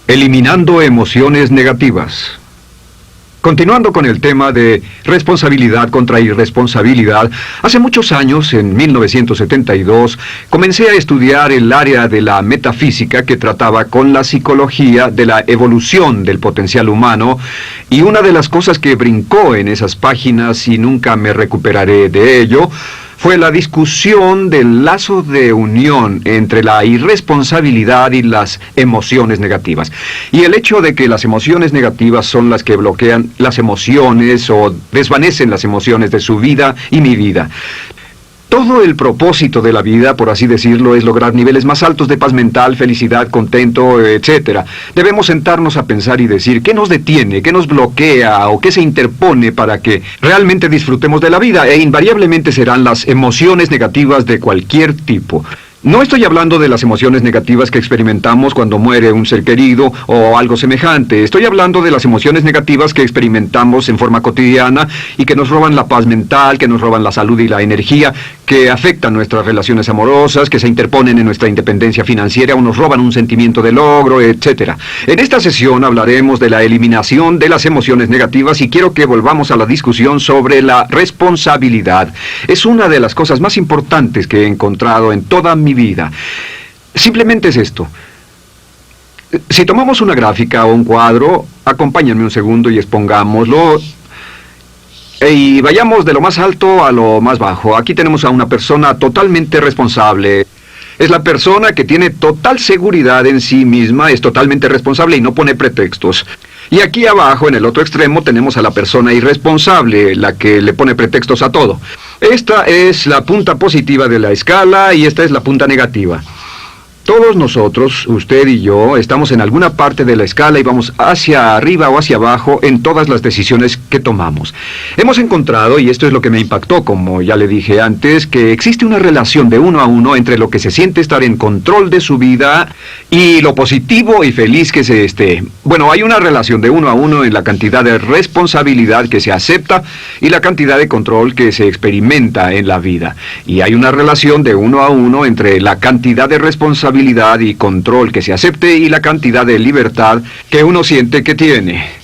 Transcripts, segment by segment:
Eliminando emociones negativas. Continuando con el tema de responsabilidad contra irresponsabilidad, hace muchos años, en 1972, comencé a estudiar el área de la metafísica que trataba con la psicología de la evolución del potencial humano, y una de las cosas que brincó en esas páginas, y nunca me recuperaré de ello, fue la discusión del lazo de unión entre la irresponsabilidad y las emociones negativas. Y el hecho de que las emociones negativas son las que bloquean las emociones o desvanecen las emociones de su vida y mi vida. Todo el propósito de la vida, por así decirlo, es lograr niveles más altos de paz mental, felicidad, contento, etc. Debemos sentarnos a pensar y decir qué nos detiene, qué nos bloquea o qué se interpone para que realmente disfrutemos de la vida, e invariablemente serán las emociones negativas de cualquier tipo. No estoy hablando de las emociones negativas que experimentamos cuando muere un ser querido o algo semejante. Estoy hablando de las emociones negativas que experimentamos en forma cotidiana y que nos roban la paz mental, que nos roban la salud y la energía, que afectan nuestras relaciones amorosas, que se interponen en nuestra independencia financiera o nos roban un sentimiento de logro, etc. En esta sesión hablaremos de la eliminación de las emociones negativas y quiero que volvamos a la discusión sobre la responsabilidad. Es una de las cosas más importantes que he encontrado en toda mi vida. Simplemente es esto. Si tomamos una gráfica o un cuadro, acompáñenme un segundo y expongámoslo. Y vayamos de lo más alto a lo más bajo. Aquí tenemos a una persona totalmente responsable. Es la persona que tiene total seguridad en sí misma, es totalmente responsable y no pone pretextos. Y aquí abajo, en el otro extremo, tenemos a la persona irresponsable, la que le pone pretextos a todo. Esta es la punta positiva de la escala y esta es la punta negativa. Todos nosotros, usted y yo, estamos en alguna parte de la escala y vamos hacia arriba o hacia abajo en todas las decisiones que tomamos. Hemos encontrado, y esto es lo que me impactó, como ya le dije antes, que existe una relación de uno a uno entre lo que se siente estar en control de su vida y lo positivo y feliz que se esté. Bueno, hay una relación de uno a uno en la cantidad de responsabilidad que se acepta y la cantidad de control que se experimenta en la vida. Y hay una relación de uno a uno entre la cantidad de responsabilidad y control que se acepte y la cantidad de libertad que uno siente que tiene.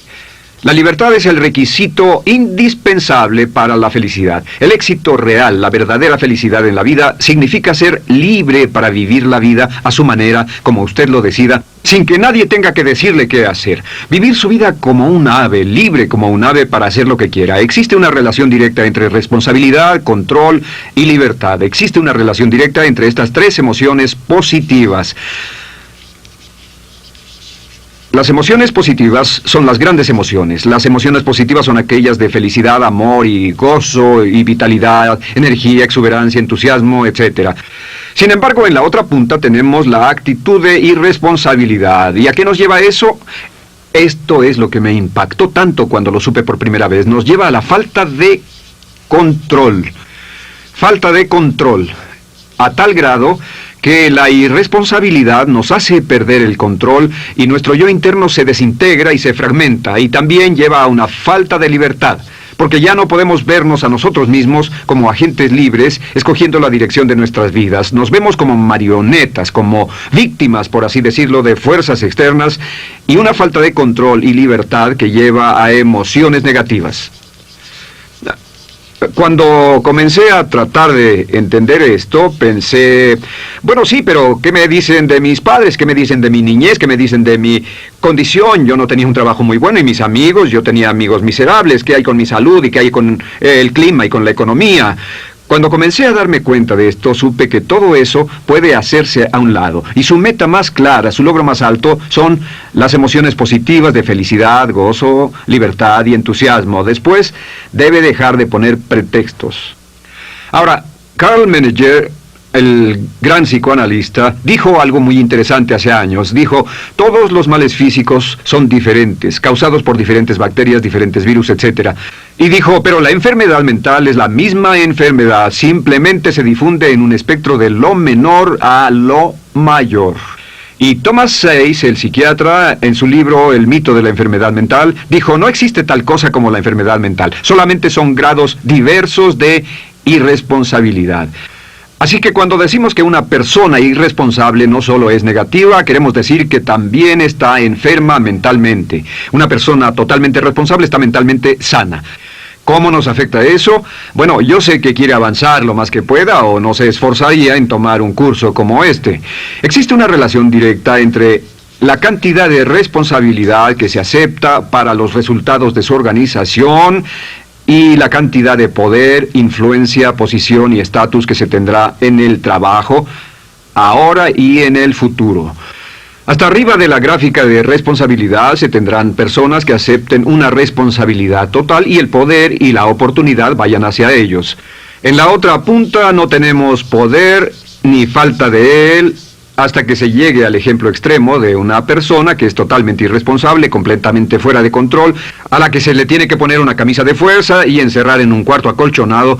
La libertad es el requisito indispensable para la felicidad. El éxito real, la verdadera felicidad en la vida, significa ser libre para vivir la vida a su manera, como usted lo decida, sin que nadie tenga que decirle qué hacer. Vivir su vida como un ave, libre como un ave para hacer lo que quiera. Existe una relación directa entre responsabilidad, control y libertad. Existe una relación directa entre estas tres emociones positivas. Las emociones positivas son las grandes emociones. Las emociones positivas son aquellas de felicidad, amor y gozo y vitalidad, energía, exuberancia, entusiasmo, etc. Sin embargo, en la otra punta tenemos la actitud de irresponsabilidad. ¿Y a qué nos lleva eso? Esto es lo que me impactó tanto cuando lo supe por primera vez. Nos lleva a la falta de control. Falta de control. A tal grado que la irresponsabilidad nos hace perder el control y nuestro yo interno se desintegra y se fragmenta, y también lleva a una falta de libertad, porque ya no podemos vernos a nosotros mismos como agentes libres, escogiendo la dirección de nuestras vidas. Nos vemos como marionetas, como víctimas, por así decirlo, de fuerzas externas, y una falta de control y libertad que lleva a emociones negativas. Cuando comencé a tratar de entender esto, pensé, bueno, sí, pero ¿qué me dicen de mis padres? ¿Qué me dicen de mi niñez? ¿Qué me dicen de mi condición? Yo no tenía un trabajo muy bueno y mis amigos, yo tenía amigos miserables. ¿Qué hay con mi salud y qué hay con el clima y con la economía? Cuando comencé a darme cuenta de esto, supe que todo eso puede hacerse a un lado. Y su meta más clara, su logro más alto, son las emociones positivas de felicidad, gozo, libertad y entusiasmo. Después, debe dejar de poner pretextos. Ahora, Carl Menninger, el gran psicoanalista, dijo algo muy interesante hace años. Dijo, todos los males físicos son diferentes, causados por diferentes bacterias, diferentes virus, etc. Y dijo, pero la enfermedad mental es la misma enfermedad, simplemente se difunde en un espectro de lo menor a lo mayor. Y Thomas Sayce, el psiquiatra, en su libro El mito de la enfermedad mental, dijo, no existe tal cosa como la enfermedad mental, solamente son grados diversos de irresponsabilidad. Así que cuando decimos que una persona irresponsable no solo es negativa, queremos decir que también está enferma mentalmente. Una persona totalmente responsable está mentalmente sana. ¿Cómo nos afecta eso? Bueno, yo sé que quiere avanzar lo más que pueda o no se esforzaría en tomar un curso como este. Existe una relación directa entre la cantidad de responsabilidad que se acepta para los resultados de su organización y la cantidad de poder, influencia, posición y estatus que se tendrá en el trabajo, ahora y en el futuro. Hasta arriba de la gráfica de responsabilidad se tendrán personas que acepten una responsabilidad total y el poder y la oportunidad vayan hacia ellos. En la otra punta no tenemos poder ni falta de él, hasta que se llegue al ejemplo extremo de una persona que es totalmente irresponsable, completamente fuera de control, a la que se le tiene que poner una camisa de fuerza y encerrar en un cuarto acolchonado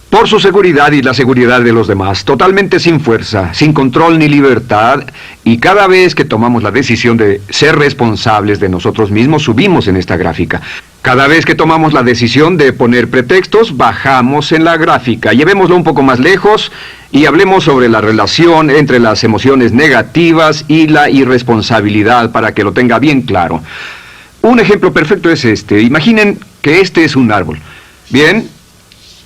por su seguridad y la seguridad de los demás, totalmente sin fuerza, sin control ni libertad, y cada vez que tomamos la decisión de ser responsables de nosotros mismos, subimos en esta gráfica. Cada vez que tomamos la decisión de poner pretextos, bajamos en la gráfica. Llevémoslo un poco más lejos y hablemos sobre la relación entre las emociones negativas y la irresponsabilidad para que lo tenga bien claro. Un ejemplo perfecto es este. Imaginen que este es un árbol. Bien,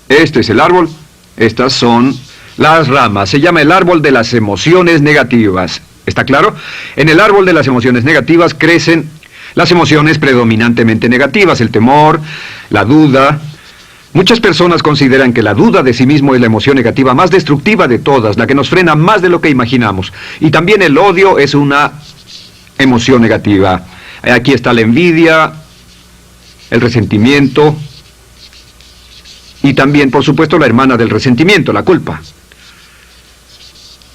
este es el árbol. Estas son las ramas. Se llama el árbol de las emociones negativas. ¿Está claro? En el árbol de las emociones negativas crecen las emociones predominantemente negativas, el temor, la duda. Muchas personas consideran que la duda de sí mismo es la emoción negativa más destructiva de todas, la que nos frena más de lo que imaginamos. Y también el odio es una emoción negativa. Aquí está la envidia, el resentimiento y también, por supuesto, la hermana del resentimiento, la culpa.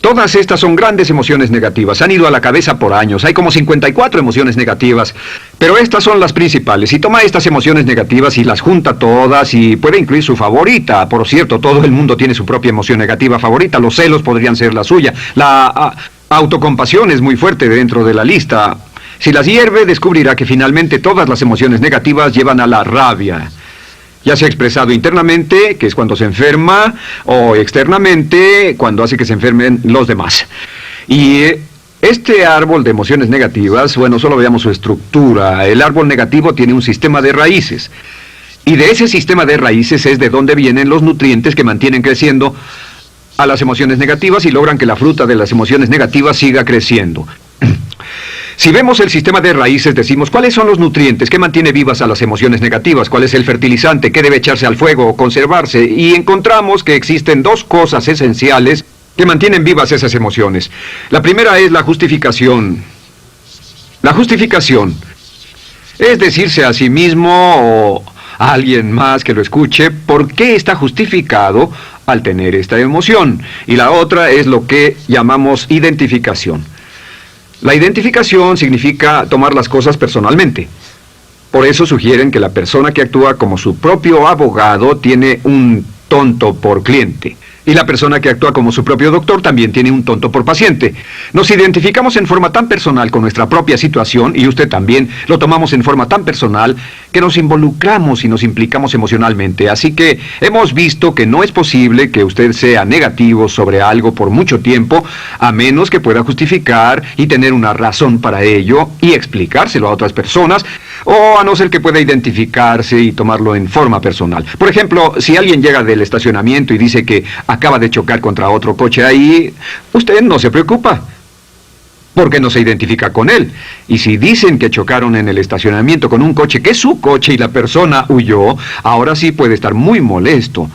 Todas estas son grandes emociones negativas. Han ido a la cabeza por años. Hay como 54 emociones negativas. Pero estas son las principales. Si toma estas emociones negativas y las junta todas y puede incluir su favorita. Por cierto, todo el mundo tiene su propia emoción negativa favorita. Los celos podrían ser la suya. La autocompasión es muy fuerte dentro de la lista. Si las hierve, descubrirá que finalmente todas las emociones negativas llevan a la rabia. Ya sea expresado internamente, que es cuando se enferma, o externamente, cuando hace que se enfermen los demás. Y este árbol de emociones negativas, bueno, solo veamos su estructura. El árbol negativo tiene un sistema de raíces. Y de ese sistema de raíces es de donde vienen los nutrientes que mantienen creciendo a las emociones negativas y logran que la fruta de las emociones negativas siga creciendo. Si vemos el sistema de raíces, decimos, ¿cuáles son los nutrientes que mantiene vivas a las emociones negativas? ¿Cuál es el fertilizante? ¿Qué debe echarse al fuego o conservarse? Y encontramos que existen dos cosas esenciales que mantienen vivas esas emociones. La primera es la justificación. La justificación es decirse a sí mismo o a alguien más que lo escuche por qué está justificado al tener esta emoción. Y la otra es lo que llamamos identificación. La identificación significa tomar las cosas personalmente. Por eso sugieren que la persona que actúa como su propio abogado tiene un tonto por cliente. Y la persona que actúa como su propio doctor también tiene un tonto por paciente. Nos identificamos en forma tan personal con nuestra propia situación, y usted también, lo tomamos en forma tan personal, que nos involucramos y nos implicamos emocionalmente. Así que hemos visto que no es posible que usted sea negativo sobre algo por mucho tiempo, a menos que pueda justificar y tener una razón para ello y explicárselo a otras personas, o a no ser que pueda identificarse y tomarlo en forma personal. Por ejemplo, si alguien llega del estacionamiento y dice que acaba de chocar contra otro coche ahí, usted no se preocupa, porque no se identifica con él. Y si dicen que chocaron en el estacionamiento con un coche que es su coche y la persona huyó, ahora sí puede estar muy molesto.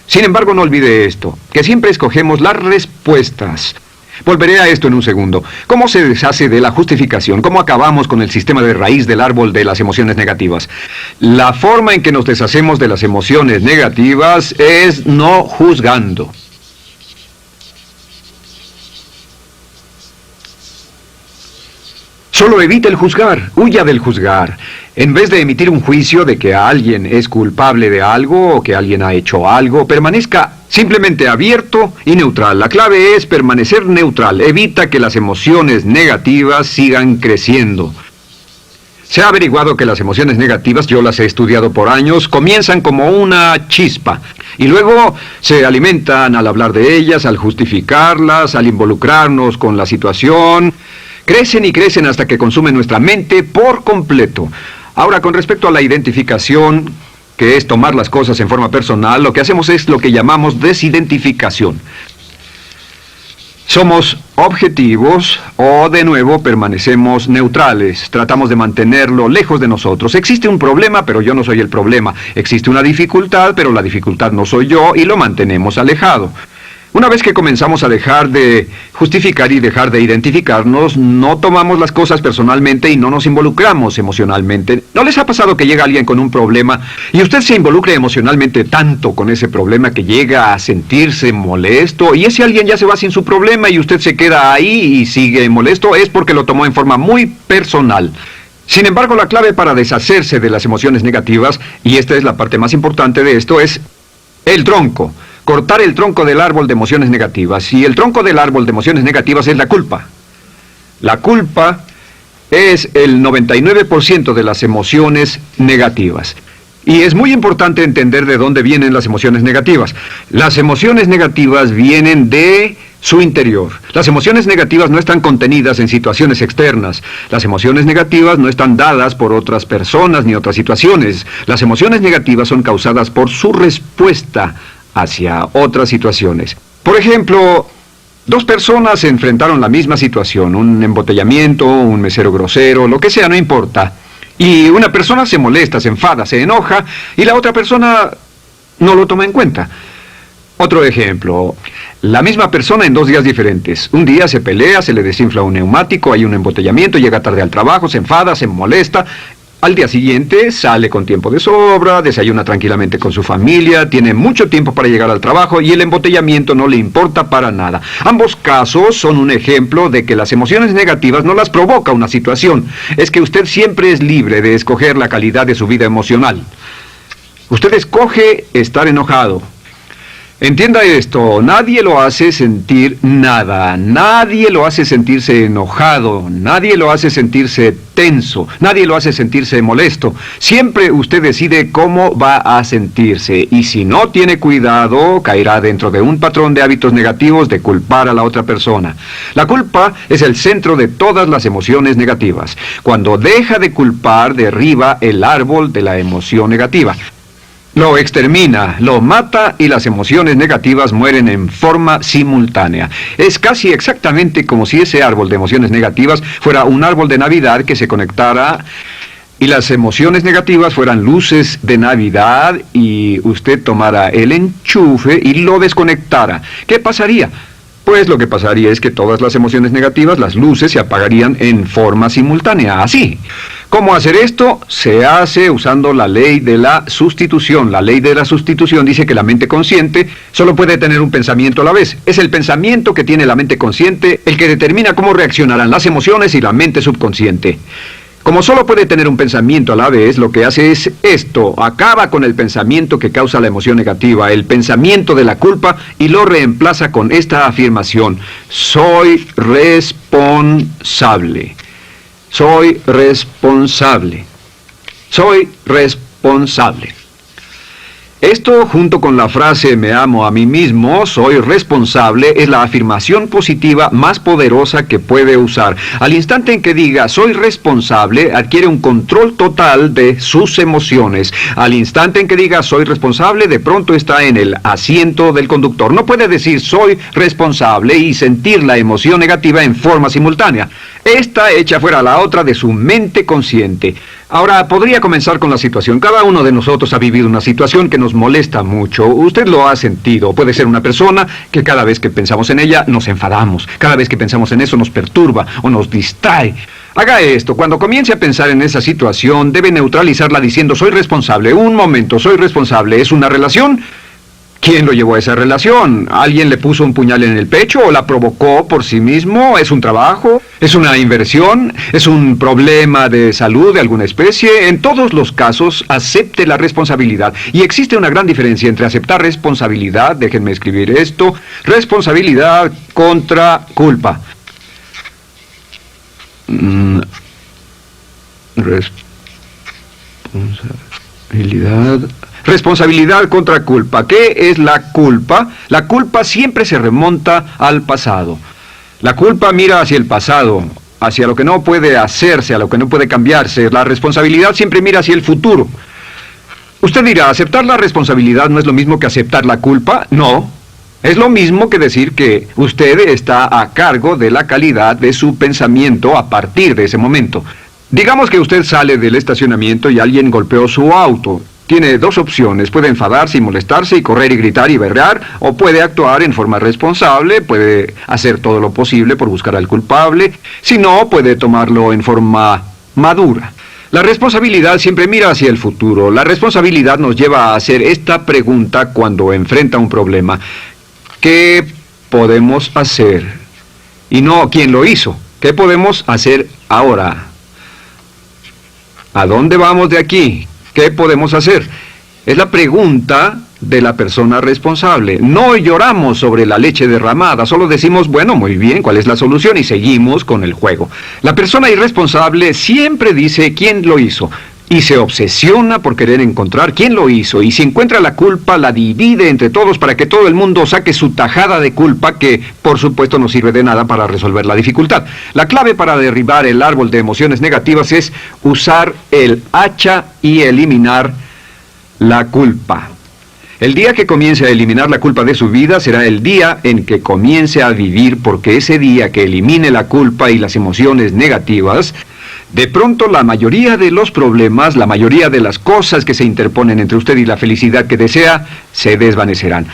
Sin embargo, no olvide esto, que siempre escogemos las respuestas. Volveré a esto en un segundo. ¿Cómo se deshace de la justificación? ¿Cómo acabamos con el sistema de raíz del árbol de las emociones negativas? La forma en que nos deshacemos de las emociones negativas es no juzgando. Solo evite el juzgar, huya del juzgar. En vez de emitir un juicio de que alguien es culpable de algo o que alguien ha hecho algo, permanezca simplemente abierto y neutral. La clave es permanecer neutral. Evita que las emociones negativas sigan creciendo. Se ha averiguado que las emociones negativas, yo las he estudiado por años, comienzan como una chispa y luego se alimentan al hablar de ellas, al justificarlas, al involucrarnos con la situación. Crecen y crecen hasta que consumen nuestra mente por completo. Ahora, con respecto a la identificación, que es tomar las cosas en forma personal, lo que hacemos es lo que llamamos desidentificación. Somos objetivos o, de nuevo, permanecemos neutrales. Tratamos de mantenerlo lejos de nosotros. Existe un problema, pero yo no soy el problema. Existe una dificultad, pero la dificultad no soy yo, y lo mantenemos alejado. Una vez que comenzamos a dejar de justificar y dejar de identificarnos, no tomamos las cosas personalmente y no nos involucramos emocionalmente. ¿No les ha pasado que llega alguien con un problema y usted se involucra emocionalmente tanto con ese problema que llega a sentirse molesto y ese alguien ya se va sin su problema y usted se queda ahí y sigue molesto? Es porque lo tomó en forma muy personal. Sin embargo, la clave para deshacerse de las emociones negativas, y esta es la parte más importante de esto, es el tronco. Cortar el tronco del árbol de emociones negativas. Y el tronco del árbol de emociones negativas es la culpa. La culpa es el 99% de las emociones negativas. Y es muy importante entender de dónde vienen las emociones negativas. Las emociones negativas vienen de su interior. Las emociones negativas no están contenidas en situaciones externas. Las emociones negativas no están dadas por otras personas ni otras situaciones. Las emociones negativas son causadas por su respuesta hacia otras situaciones. Por ejemplo, dos personas se enfrentaron la misma situación, un embotellamiento, un mesero grosero, lo que sea, no importa. Y una persona se molesta, se enfada, se enoja, y la otra persona no lo toma en cuenta. Otro ejemplo, la misma persona en 2 días diferentes. Un día se pelea, se le desinfla un neumático, hay un embotellamiento, llega tarde al trabajo, se enfada, se molesta. Al día siguiente sale con tiempo de sobra, desayuna tranquilamente con su familia, tiene mucho tiempo para llegar al trabajo y el embotellamiento no le importa para nada. Ambos casos son un ejemplo de que las emociones negativas no las provoca una situación. Es que usted siempre es libre de escoger la calidad de su vida emocional. Usted escoge estar enojado. Entienda esto, nadie lo hace sentir nada, nadie lo hace sentirse enojado, nadie lo hace sentirse tenso, nadie lo hace sentirse molesto. Siempre usted decide cómo va a sentirse y si no tiene cuidado, caerá dentro de un patrón de hábitos negativos de culpar a la otra persona. La culpa es el centro de todas las emociones negativas. Cuando deja de culpar, derriba el árbol de la emoción negativa. Lo extermina, lo mata y las emociones negativas mueren en forma simultánea. Es casi exactamente como si ese árbol de emociones negativas fuera un árbol de Navidad que se conectara y las emociones negativas fueran luces de Navidad y usted tomara el enchufe y lo desconectara. ¿Qué pasaría? Pues lo que pasaría es que todas las emociones negativas, las luces, se apagarían en forma simultánea, así. ¿Cómo hacer esto? Se hace usando la ley de la sustitución. La ley de la sustitución dice que la mente consciente solo puede tener un pensamiento a la vez. Es el pensamiento que tiene la mente consciente el que determina cómo reaccionarán las emociones y la mente subconsciente. Como solo puede tener un pensamiento a la vez, lo que hace es esto: acaba con el pensamiento que causa la emoción negativa, el pensamiento de la culpa, y lo reemplaza con esta afirmación: soy responsable. Soy responsable. Soy responsable. Esto, junto con la frase me amo a mí mismo, soy responsable, es la afirmación positiva más poderosa que puede usar. Al instante en que diga soy responsable, adquiere un control total de sus emociones. Al instante en que diga soy responsable, de pronto está en el asiento del conductor. No puede decir soy responsable y sentir la emoción negativa en forma simultánea. Esta echa fuera la otra de su mente consciente. Ahora, podría comenzar con la situación. Cada uno de nosotros ha vivido una situación que nos molesta mucho. Usted lo ha sentido. Puede ser una persona que cada vez que pensamos en ella nos enfadamos. Cada vez que pensamos en eso nos perturba o nos distrae. Haga esto. Cuando comience a pensar en esa situación, debe neutralizarla diciendo soy responsable. Un momento, soy responsable. ¿Es una relación? ¿Quién lo llevó a esa relación? ¿Alguien le puso un puñal en el pecho o la provocó por sí mismo? ¿Es un trabajo? ¿Es una inversión? ¿Es un problema de salud de alguna especie? En todos los casos, acepte la responsabilidad. Y existe una gran diferencia entre aceptar responsabilidad, déjenme escribir esto, responsabilidad contra culpa. Responsabilidad. Responsabilidad contra culpa. ¿Qué es la culpa? La culpa siempre se remonta al pasado. La culpa mira hacia el pasado, hacia lo que no puede hacerse, a lo que no puede cambiarse. La responsabilidad siempre mira hacia el futuro. Usted dirá, ¿aceptar la responsabilidad no es lo mismo que aceptar la culpa? No. Es lo mismo que decir que usted está a cargo de la calidad de su pensamiento a partir de ese momento. Digamos que usted sale del estacionamiento y alguien golpeó su auto. Tiene dos opciones: puede enfadarse y molestarse y correr y gritar y berrear, o puede actuar en forma responsable, puede hacer todo lo posible por buscar al culpable. Si no, puede tomarlo en forma madura. La responsabilidad siempre mira hacia el futuro. La responsabilidad nos lleva a hacer esta pregunta cuando enfrenta un problema: ¿qué podemos hacer? Y no ¿quién lo hizo? ¿Qué podemos hacer ahora? ¿A dónde vamos de aquí? ¿Qué podemos hacer? Es la pregunta de la persona responsable. No lloramos sobre la leche derramada, solo decimos, bueno, muy bien, ¿cuál es la solución? Y seguimos con el juego. La persona irresponsable siempre dice quién lo hizo y se obsesiona por querer encontrar quién lo hizo, y si encuentra la culpa la divide entre todos para que todo el mundo saque su tajada de culpa, que por supuesto no sirve de nada para resolver la dificultad. La clave para derribar el árbol de emociones negativas es usar el hacha y eliminar la culpa. El día que comience a eliminar la culpa de su vida será el día en que comience a vivir, porque ese día que elimine la culpa y las emociones negativas, de pronto la mayoría de los problemas, la mayoría de las cosas que se interponen entre usted y la felicidad que desea, se desvanecerán.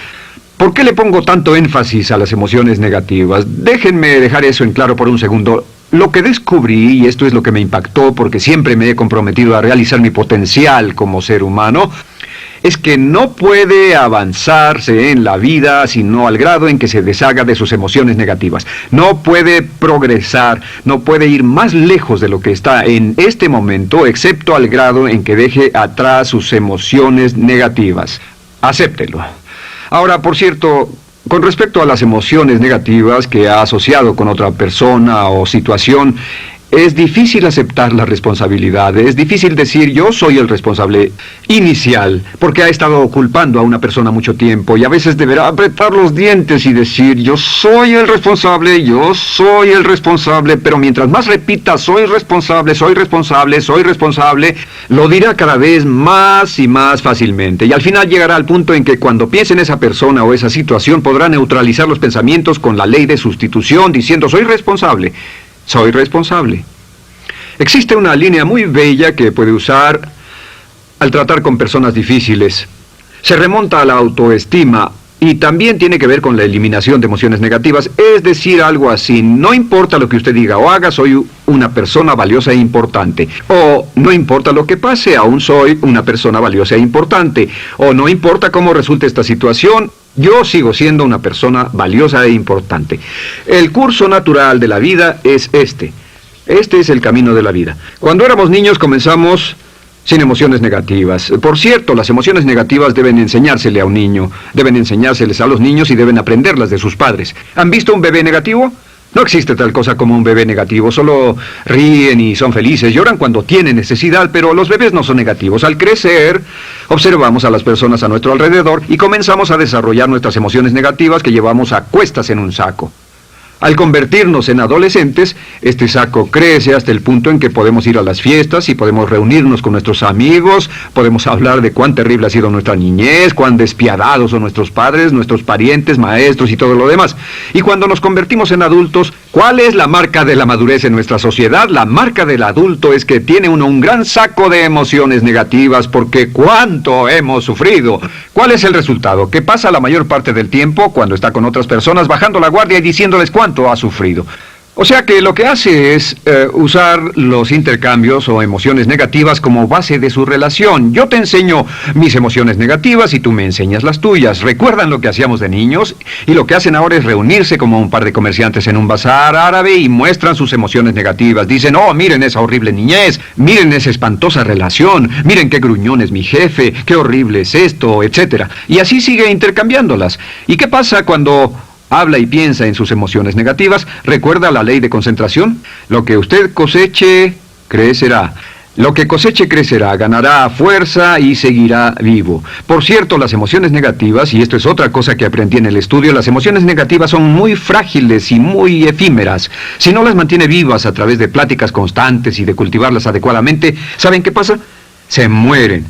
¿Por qué le pongo tanto énfasis a las emociones negativas? Déjenme dejar eso en claro por un segundo. Lo que descubrí, y esto es lo que me impactó porque siempre me he comprometido a realizar mi potencial como ser humano, es que no puede avanzarse en la vida sino al grado en que se deshaga de sus emociones negativas. No puede progresar, no puede ir más lejos de lo que está en este momento, excepto al grado en que deje atrás sus emociones negativas. Acéptelo. Ahora, por cierto, con respecto a las emociones negativas que ha asociado con otra persona o situación, es difícil aceptar la responsabilidad, es difícil decir yo soy el responsable inicial, porque ha estado culpando a una persona mucho tiempo y a veces deberá apretar los dientes y decir yo soy el responsable, pero mientras más repita soy responsable, lo dirá cada vez más y más fácilmente, y al final llegará al punto en que cuando piense en esa persona o esa situación podrá neutralizar los pensamientos con la ley de sustitución diciendo soy responsable. Existe una línea muy bella que puede usar al tratar con personas difíciles. Se remonta a la autoestima y también tiene que ver con la eliminación de emociones negativas. Es decir, algo así: no importa lo que usted diga o haga, soy una persona valiosa e importante. O no importa lo que pase, aún soy una persona valiosa e importante. O no importa cómo resulte esta situación, yo sigo siendo una persona valiosa e importante. El curso natural de la vida es este. Este es el camino de la vida. Cuando éramos niños comenzamos sin emociones negativas. Por cierto, las emociones negativas deben enseñársele a un niño. Deben enseñárseles a los niños y deben aprenderlas de sus padres. ¿Han visto un bebé negativo? No existe tal cosa como un bebé negativo. Solo ríen y son felices. Lloran cuando tienen necesidad, pero los bebés no son negativos. Al crecer, observamos a las personas a nuestro alrededor y comenzamos a desarrollar nuestras emociones negativas que llevamos a cuestas en un saco. Al convertirnos en adolescentes, este saco crece hasta el punto en que podemos ir a las fiestas y podemos reunirnos con nuestros amigos, podemos hablar de cuán terrible ha sido nuestra niñez, cuán despiadados son nuestros padres, nuestros parientes, maestros y todo lo demás. Y cuando nos convertimos en adultos, ¿cuál es la marca de la madurez en nuestra sociedad? La marca del adulto es que tiene uno un gran saco de emociones negativas, porque ¿cuánto hemos sufrido? ¿Cuál es el resultado? Que pasa la mayor parte del tiempo cuando está con otras personas bajando la guardia y diciéndoles cuánto ha sufrido. O sea que lo que hace es usar los intercambios o emociones negativas como base de su relación. Yo te enseño mis emociones negativas y tú me enseñas las tuyas. ¿Recuerdan lo que hacíamos de niños? Y lo que hacen ahora es reunirse como un par de comerciantes en un bazar árabe y muestran sus emociones negativas. Dicen, oh, miren esa horrible niñez, miren esa espantosa relación, miren qué gruñón es mi jefe, qué horrible es esto, etc. Y así sigue intercambiándolas. ¿Y qué pasa cuando habla y piensa en sus emociones negativas? ¿Recuerda la ley de concentración? Lo que usted coseche, crecerá. Lo que coseche crecerá, ganará fuerza y seguirá vivo. Por cierto, las emociones negativas, y esto es otra cosa que aprendí en el estudio, las emociones negativas son muy frágiles y muy efímeras. Si no las mantiene vivas a través de pláticas constantes y de cultivarlas adecuadamente, ¿saben qué pasa? Se mueren.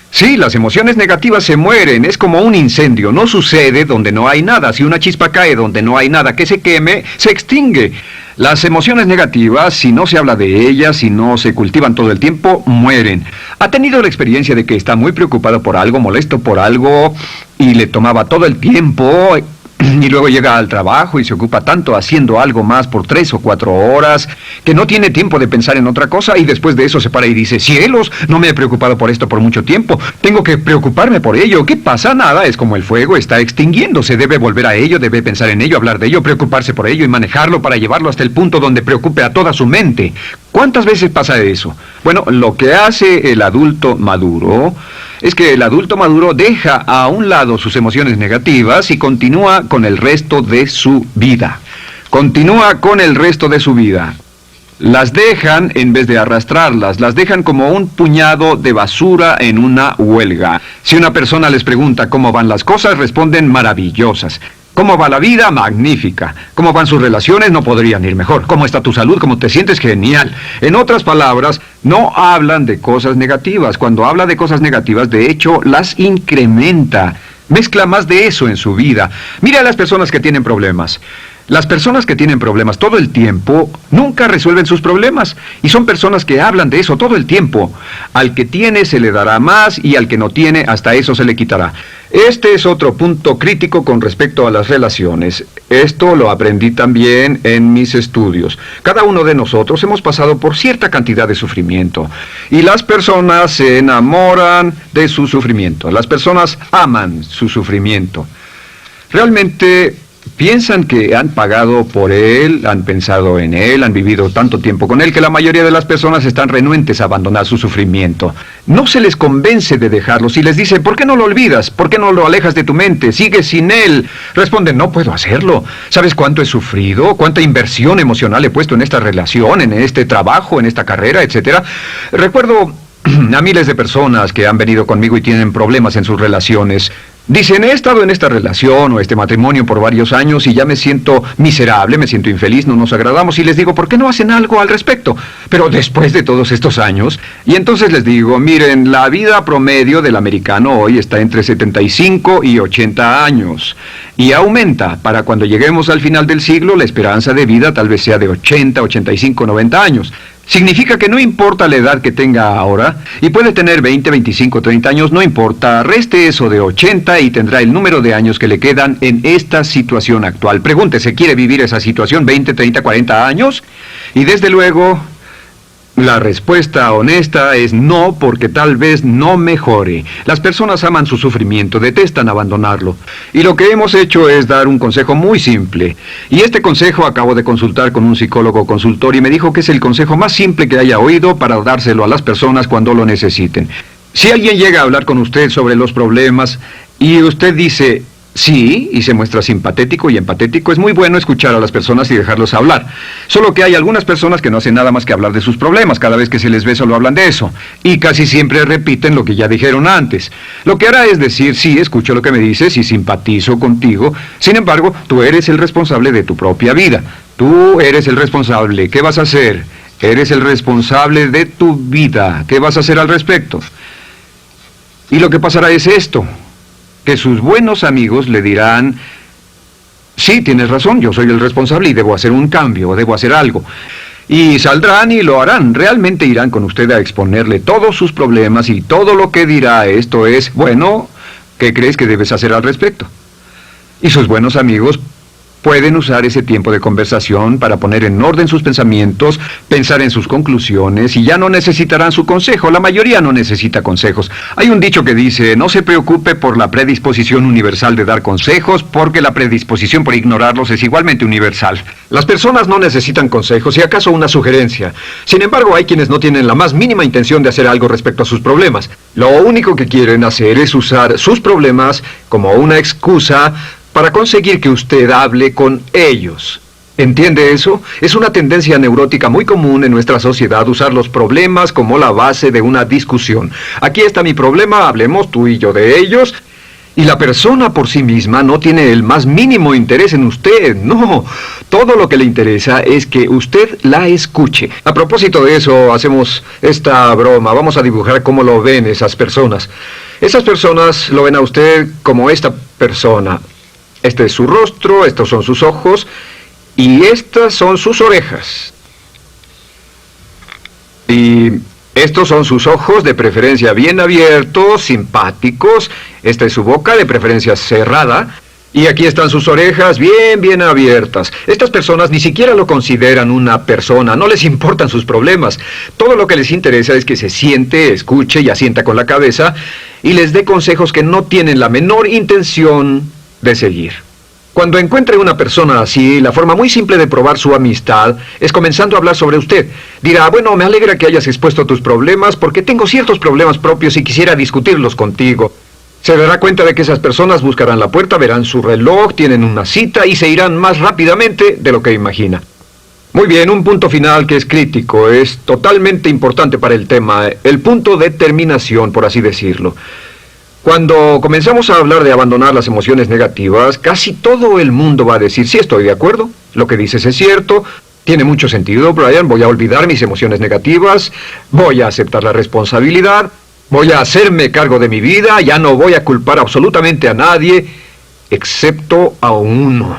Sí, las emociones negativas se mueren, es como un incendio, no sucede donde no hay nada. Si una chispa cae donde no hay nada que se queme, se extingue. Las emociones negativas, si no se habla de ellas, si no se cultivan todo el tiempo, mueren. ¿Ha tenido la experiencia de que está muy preocupado por algo, molesto por algo, y le tomaba todo el tiempo, y luego llega al trabajo y se ocupa tanto haciendo algo más por 3 o 4 horas, que no tiene tiempo de pensar en otra cosa, y después de eso se para y dice, cielos, no me he preocupado por esto por mucho tiempo, tengo que preocuparme por ello? ¿Qué pasa? Nada, es como el fuego, está extinguiéndose, debe volver a ello, debe pensar en ello, hablar de ello, preocuparse por ello y manejarlo para llevarlo hasta el punto donde preocupe a toda su mente. ¿Cuántas veces pasa eso? Bueno, lo que hace el adulto maduro es que el adulto maduro deja a un lado sus emociones negativas y continúa con el resto de su vida. Continúa con el resto de su vida. Las dejan en vez de arrastrarlas, las dejan como un puñado de basura en una huelga. Si una persona les pregunta cómo van las cosas, responden maravillosas. ¿Cómo va la vida? Magnífica. ¿Cómo van sus relaciones? No podrían ir mejor. ¿Cómo está tu salud? ¿Cómo te sientes? Genial. En otras palabras, no hablan de cosas negativas. Cuando habla de cosas negativas, de hecho, las incrementa. Mezcla más de eso en su vida. Mira a las personas que tienen problemas. Las personas que tienen problemas todo el tiempo nunca resuelven sus problemas, y son personas que hablan de eso todo el tiempo. Al que tiene se le dará más, y al que no tiene hasta eso se le quitará. Este es otro punto crítico con respecto a las relaciones. Esto lo aprendí también en mis estudios. Cada uno de nosotros hemos pasado por cierta cantidad de sufrimiento, y las personas se enamoran de su sufrimiento. Las personas aman su sufrimiento. Realmente piensan que han pagado por él, han pensado en él, han vivido tanto tiempo con él, que la mayoría de las personas están renuentes a abandonar su sufrimiento. No se les convence de dejarlo. Si les dicen, ¿por qué no lo olvidas? ¿Por qué no lo alejas de tu mente? ¿Sigues sin él? Responden, no puedo hacerlo. ¿Sabes cuánto he sufrido? ¿Cuánta inversión emocional he puesto en esta relación, en este trabajo, en esta carrera, etcétera? Recuerdo a miles de personas que han venido conmigo y tienen problemas en sus relaciones. Dicen, he estado en esta relación o este matrimonio por varios años y ya me siento miserable, me siento infeliz, no nos agradamos, y les digo, ¿por qué no hacen algo al respecto? Pero después de todos estos años, y entonces les digo, miren, la vida promedio del americano hoy está entre 75 y 80 años, y aumenta. Para cuando lleguemos al final del siglo, la esperanza de vida tal vez sea de 80, 85, 90 años. Significa que no importa la edad que tenga ahora, y puede tener 20, 25, 30 años, no importa, reste eso de 80 y tendrá el número de años que le quedan en esta situación actual. Pregúntese, ¿quiere vivir esa situación 20, 30, 40 años? Y desde luego, la respuesta honesta es no, porque tal vez no mejore. Las personas aman su sufrimiento, detestan abandonarlo. Y lo que hemos hecho es dar un consejo muy simple. Y este consejo acabo de consultar con un psicólogo consultor y me dijo que es el consejo más simple que haya oído para dárselo a las personas cuando lo necesiten. Si alguien llega a hablar con usted sobre los problemas y usted dice sí, y se muestra simpatético y empatético, es muy bueno escuchar a las personas y dejarlos hablar. Solo que hay algunas personas que no hacen nada más que hablar de sus problemas. Cada vez que se les ve solo hablan de eso. Y casi siempre repiten lo que ya dijeron antes. Lo que hará es decir, sí, escucho lo que me dices y simpatizo contigo. Sin embargo, tú eres el responsable de tu propia vida. Tú eres el responsable. ¿Qué vas a hacer? Eres el responsable de tu vida. ¿Qué vas a hacer al respecto? Y lo que pasará es esto, que sus buenos amigos le dirán, sí, tienes razón, yo soy el responsable y debo hacer un cambio, debo hacer algo. Y saldrán y lo harán, realmente irán con usted a exponerle todos sus problemas, y todo lo que dirá esto es, bueno, ¿qué crees que debes hacer al respecto? Y sus buenos amigos pueden usar ese tiempo de conversación para poner en orden sus pensamientos, pensar en sus conclusiones, y ya no necesitarán su consejo. La mayoría no necesita consejos. Hay un dicho que dice, no se preocupe por la predisposición universal de dar consejos, porque la predisposición por ignorarlos es igualmente universal. Las personas no necesitan consejos, si acaso una sugerencia. Sin embargo, hay quienes no tienen la más mínima intención de hacer algo respecto a sus problemas. Lo único que quieren hacer es usar sus problemas como una excusa para conseguir que usted hable con ellos. ¿Entiende eso? Es una tendencia neurótica muy común en nuestra sociedad usar los problemas como la base de una discusión. Aquí está mi problema, hablemos tú y yo de ellos. Y la persona por sí misma no tiene el más mínimo interés en usted, no. Todo lo que le interesa es que usted la escuche. A propósito de eso, hacemos esta broma. Vamos a dibujar cómo lo ven esas personas. Esas personas lo ven a usted como esta persona. Este es su rostro, estos son sus ojos y estas son sus orejas. Y estos son sus ojos, de preferencia bien abiertos, simpáticos. Esta es su boca, de preferencia cerrada. Y aquí están sus orejas bien abiertas. Estas personas ni siquiera lo consideran una persona, no les importan sus problemas. Todo lo que les interesa es que se siente, escuche y asienta con la cabeza y les dé consejos que no tienen la menor intención de seguir. Cuando encuentre una persona así, la forma muy simple de probar su amistad es comenzando a hablar sobre usted. Dirá, bueno, me alegra que hayas expuesto tus problemas porque tengo ciertos problemas propios y quisiera discutirlos contigo. Se dará cuenta de que esas personas buscarán la puerta, verán su reloj, tienen una cita y se irán más rápidamente de lo que imagina. Muy bien, un punto final que es crítico, es totalmente importante para el tema, el punto de terminación, por así decirlo. Cuando comenzamos a hablar de abandonar las emociones negativas, casi todo el mundo va a decir, sí, estoy de acuerdo, lo que dices es cierto, tiene mucho sentido, Brian, voy a olvidar mis emociones negativas, voy a aceptar la responsabilidad, voy a hacerme cargo de mi vida, ya no voy a culpar absolutamente a nadie, excepto a uno.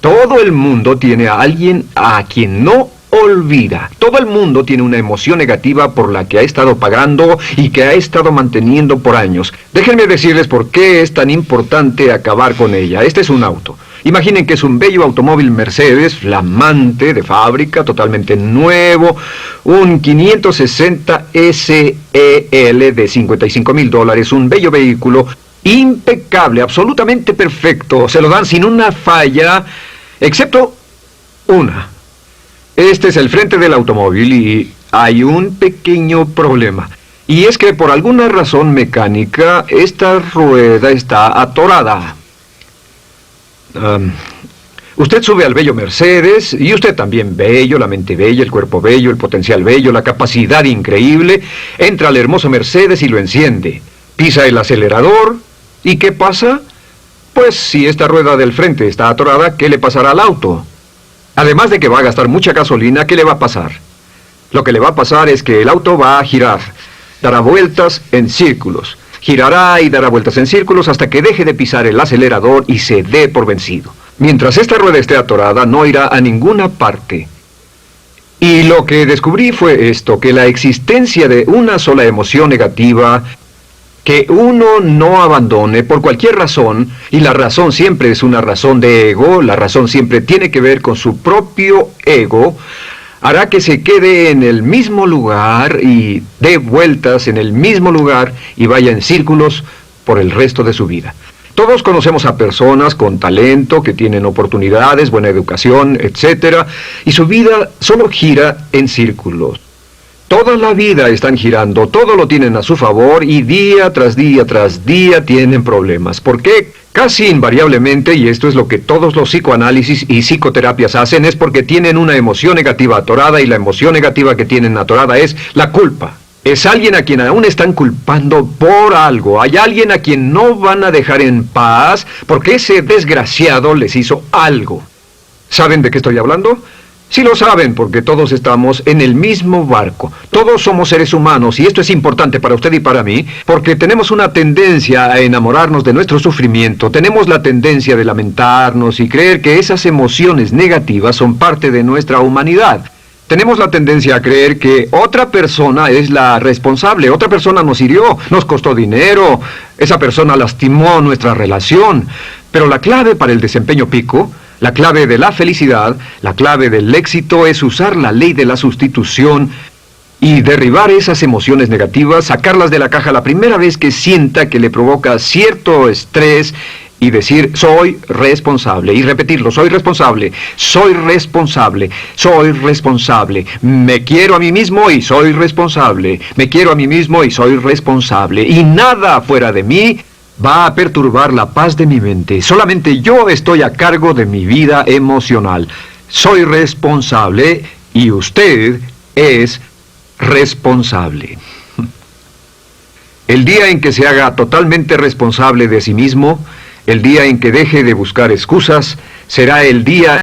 Todo el mundo tiene a alguien a quien no olvida. Todo el mundo tiene una emoción negativa por la que ha estado pagando y que ha estado manteniendo por años. Déjenme decirles por qué es tan importante acabar con ella. Este es un auto. Imaginen que es un bello automóvil Mercedes, flamante, de fábrica, totalmente nuevo, un 560 SEL de $55,000, un bello vehículo, impecable, absolutamente perfecto. Se lo dan sin una falla, excepto una. Este es el frente del automóvil y hay un pequeño problema. Y es que por alguna razón mecánica, esta rueda está atorada. Usted sube al bello Mercedes, y usted también bello, la mente bella, el cuerpo bello, el potencial bello, la capacidad increíble. Entra al hermoso Mercedes y lo enciende. Pisa el acelerador, ¿y qué pasa? Pues si esta rueda del frente está atorada, ¿qué le pasará al auto? Además de que va a gastar mucha gasolina, ¿qué le va a pasar? Lo que le va a pasar es que el auto va a girar, dará vueltas en círculos. Girará y dará vueltas en círculos hasta que deje de pisar el acelerador y se dé por vencido. Mientras esta rueda esté atorada, no irá a ninguna parte. Y lo que descubrí fue esto, que la existencia de una sola emoción negativa que uno no abandone por cualquier razón, y la razón siempre es una razón de ego, la razón siempre tiene que ver con su propio ego, hará que se quede en el mismo lugar y dé vueltas en el mismo lugar y vaya en círculos por el resto de su vida. Todos conocemos a personas con talento, que tienen oportunidades, buena educación, etc., y su vida solo gira en círculos. Toda la vida están girando, todo lo tienen a su favor y día tras día tienen problemas. ¿Por qué? Casi invariablemente, y esto es lo que todos los psicoanálisis y psicoterapias hacen, es porque tienen una emoción negativa atorada y la emoción negativa que tienen atorada es la culpa. Es alguien a quien aún están culpando por algo. Hay alguien a quien no van a dejar en paz porque ese desgraciado les hizo algo. ¿Saben de qué estoy hablando? Sí lo saben, porque todos estamos en el mismo barco. Todos somos seres humanos, y esto es importante para usted y para mí, porque tenemos una tendencia a enamorarnos de nuestro sufrimiento. Tenemos la tendencia de lamentarnos y creer que esas emociones negativas son parte de nuestra humanidad. Tenemos la tendencia a creer que otra persona es la responsable. Otra persona nos hirió, nos costó dinero, esa persona lastimó nuestra relación. Pero la clave para el desempeño pico, la clave de la felicidad, la clave del éxito es usar la ley de la sustitución y derribar esas emociones negativas, sacarlas de la caja la primera vez que sienta que le provoca cierto estrés y decir, soy responsable, y repetirlo, soy responsable, soy responsable, soy responsable, me quiero a mí mismo y soy responsable, me quiero a mí mismo y soy responsable, y nada fuera de mí va a perturbar la paz de mi mente. Solamente yo estoy a cargo de mi vida emocional. Soy responsable y usted es responsable. El día en que se haga totalmente responsable de sí mismo, el día en que deje de buscar excusas, será el día